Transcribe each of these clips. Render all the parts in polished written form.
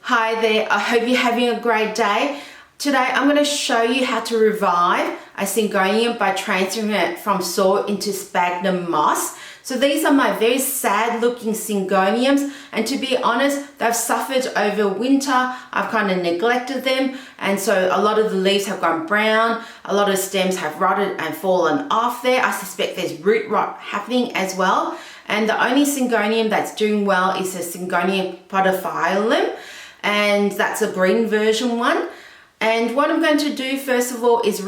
Hi there, I hope you're having a great day. Today I'm going to show you how to revive a Syngonium by transferring it from soil into sphagnum moss. So these are my very sad looking Syngoniums, and to be honest, they've suffered over winter. I've kind of neglected them, and so a lot of the leaves have gone brown, a lot of stems have rotted and fallen off there. I suspect there's root rot happening as well, and the only Syngonium that's doing well is the Syngonium potaphyllum, and that's a green version one. And what I'm going to do first of all is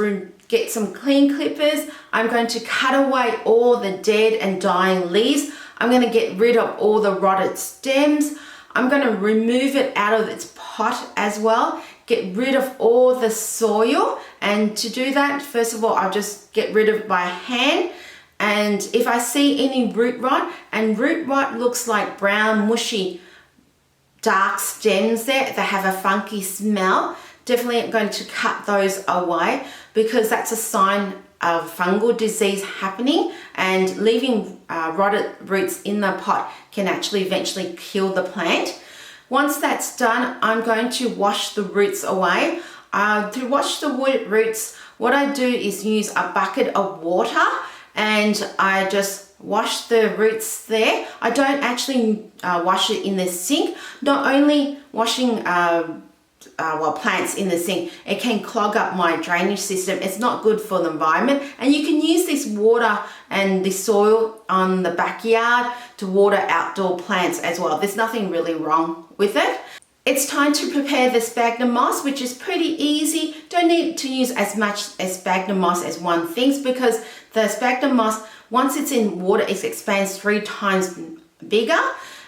get some clean clippers. I'm going to cut away all the dead and dying leaves. I'm going to get rid of all the rotted stems. I'm going to remove it out of its pot as well, get rid of all the soil. And to do that, first of all, I'll just get rid of it by hand. And if I see any root rot, and root rot looks like brown, mushy, dark stems there that have a funky smell, definitely going to cut those away because that's a sign of fungal disease happening, and leaving rotted roots in the pot can actually eventually kill the plant. Once that's done, I'm going to wash the roots away. To wash the roots, what I do is use a bucket of water and I just wash the roots there. I don't actually wash it in the sink. Not only washing plants in the sink, it can clog up my drainage system. It's not good for the environment, and you can use this water and the soil on the backyard to water outdoor plants as well. There's nothing really wrong with it. It's time to prepare the sphagnum moss, which is pretty easy. Don't need to use as much as sphagnum moss as one thinks, because the sphagnum moss, once it's in water, it expands 3 times bigger.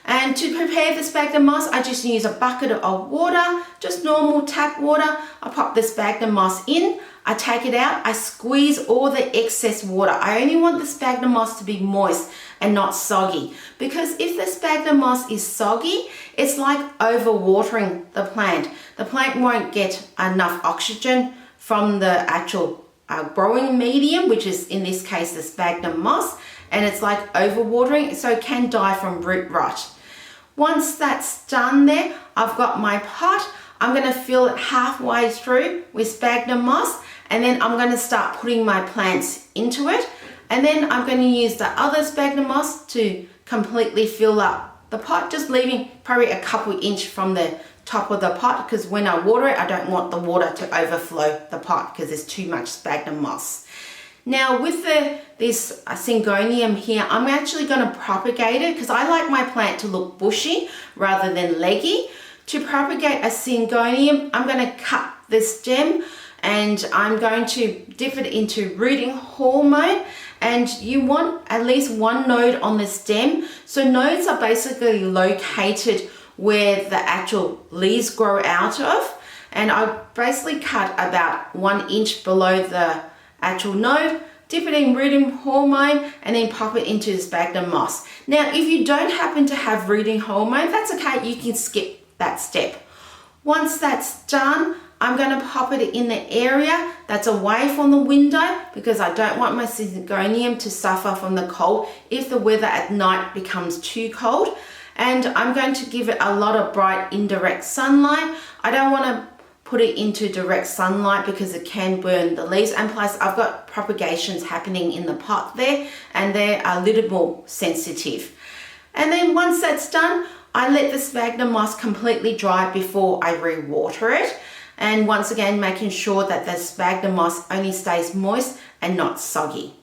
And to prepare the sphagnum moss, I just use a bucket of water, just normal tap water. I pop the sphagnum moss in, I take it out, I squeeze all the excess water. I only want the sphagnum moss to be moist and not soggy, because if the sphagnum moss is soggy, it's like overwatering the plant. The plant won't get enough oxygen from the actual growing medium, which is in this case the sphagnum moss, and it's like overwatering, so it can die from root rot. Once that's done there, I've got my pot. I'm going to fill it halfway through with sphagnum moss, and then I'm going to start putting my plants into it. And then I'm going to use the other sphagnum moss to completely fill up the pot, just leaving probably a couple inch from the top of the pot, because when I water it, I don't want the water to overflow the pot because there's too much sphagnum moss. Now with this Syngonium here, I'm actually going to propagate it because I like my plant to look bushy rather than leggy. To propagate a Syngonium, I'm going to cut the stem and I'm going to dip it into rooting hormone, and you want at least 1 node on the stem. So nodes are basically located where the actual leaves grow out of, and I basically cut about 1 inch below the actual node, dip it in rooting hormone, and then pop it into the sphagnum moss. Now if you don't happen to have rooting hormone, that's okay, you can skip that step. Once that's done, I'm going to pop it in the area that's away from the window, because I don't want my Syngonium to suffer from the cold if the weather at night becomes too cold. And I'm going to give it a lot of bright indirect sunlight. I don't want to put it into direct sunlight because it can burn the leaves, and plus I've got propagations happening in the pot there and they're a little more sensitive. And then once that's done, I let the sphagnum moss completely dry before I re-water it. And once again, making sure that the sphagnum moss only stays moist and not soggy.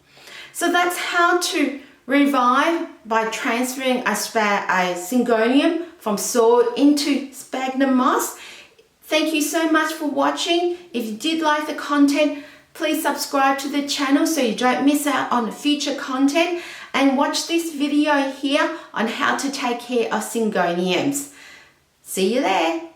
So that's how to revive by transferring a Syngonium from soil into sphagnum moss. Thank you so much for watching. If you did like the content, please subscribe to the channel so you don't miss out on future content, and watch this video here on how to take care of Syngoniums. See you there.